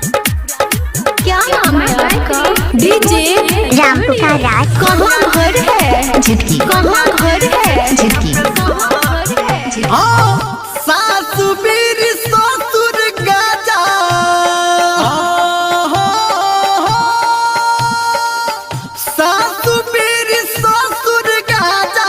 क्या नाम है आपका? डीजे राम पुकार राज। कहाँ घर है? झिटकी कहाँ घर है? झिटकी सासु बीर ससुर गाजा सासु बीर ससुर गाजा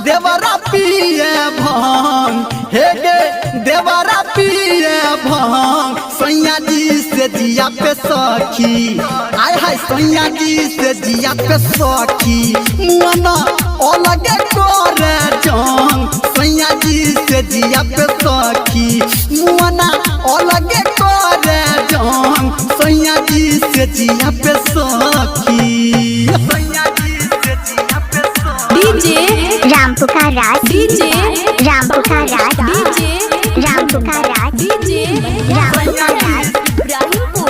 देवरा पिए भांग हे गे देवरा पिए भांग सैया जी से जिया पे सखी आय हाय सैया जी से जिया पे सखी मुआना अलगे करे जंग सैया जी से जिया पे सखी मुआना अलगे करे जंग सैया जी से जिया पे सखी सैया जी से जिया पे सखी डीजे राम पुकार राज। डीजे राम पुकार राज। डीजे राम पुकार राज। डीजे राम पुकार राज।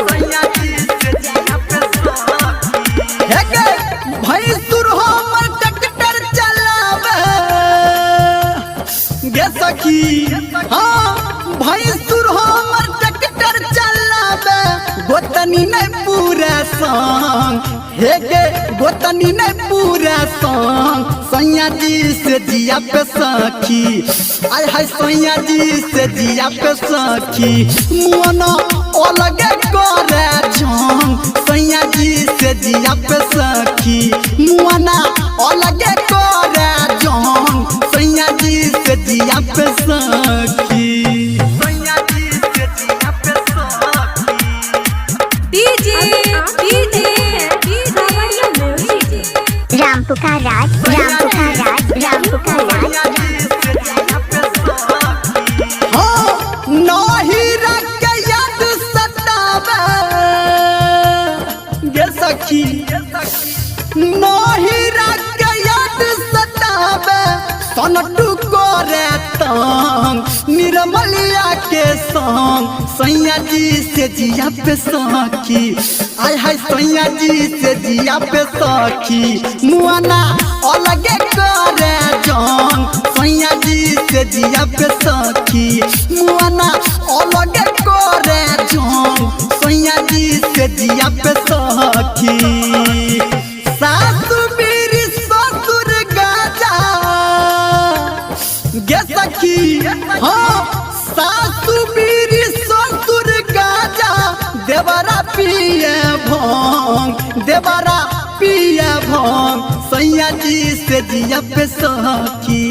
सैया जी से जिया पे सखी हे गे भैंसुर हमर ट्रैक्टर चलावे गे सखी हाँ भैंसुर हमर ट्रैक्टर चलावे गोतनी नहीं पूरा संग हे गे गोतनी नहीं पूरा संग सैया जी से जिया पे सखी आय हाय सैया जी से जिया पे सखी मुआना अलगे करे जंग सैया जी से जिया पे सखी मुआना अलगे करे जंग सैया जी से जिया पे सखी सैया जी से जिया पे सखी डीजे डीजे राम पुकार राज। राम पुकार राज। राम पुकार राज। नहीं रख याद सतावे गे सखी नहीं रख याद सतावे सनटू करे तंग निर्मलिया के संग सैया जी से जिया पे सखी आय हाय सैया जी से जिया पे सखी मुआना अलगे करे जंग सैया जी से जिया पे सखी मुआना अलगे करे जंग सैया जी से जिया पे सखी सासु बीर ससुर गाजा गे सखी हाँ सासु बीर ससुर गाजा देवरा पिए भांग देवरा पिए भांग सैया जी से जिया पे सखी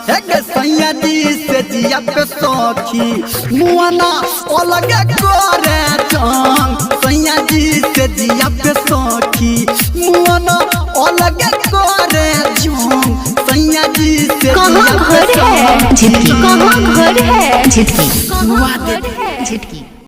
हे गे सैया जी से जिया पे सखी मुआना अलगे करे जंग सैया जी से जिया पे सखी मुआना अलगे करे जंग सैया जी से कहाँ घर है? झिटकी कहाँ घर है? झिटकी कहाँ घर है? झिटकी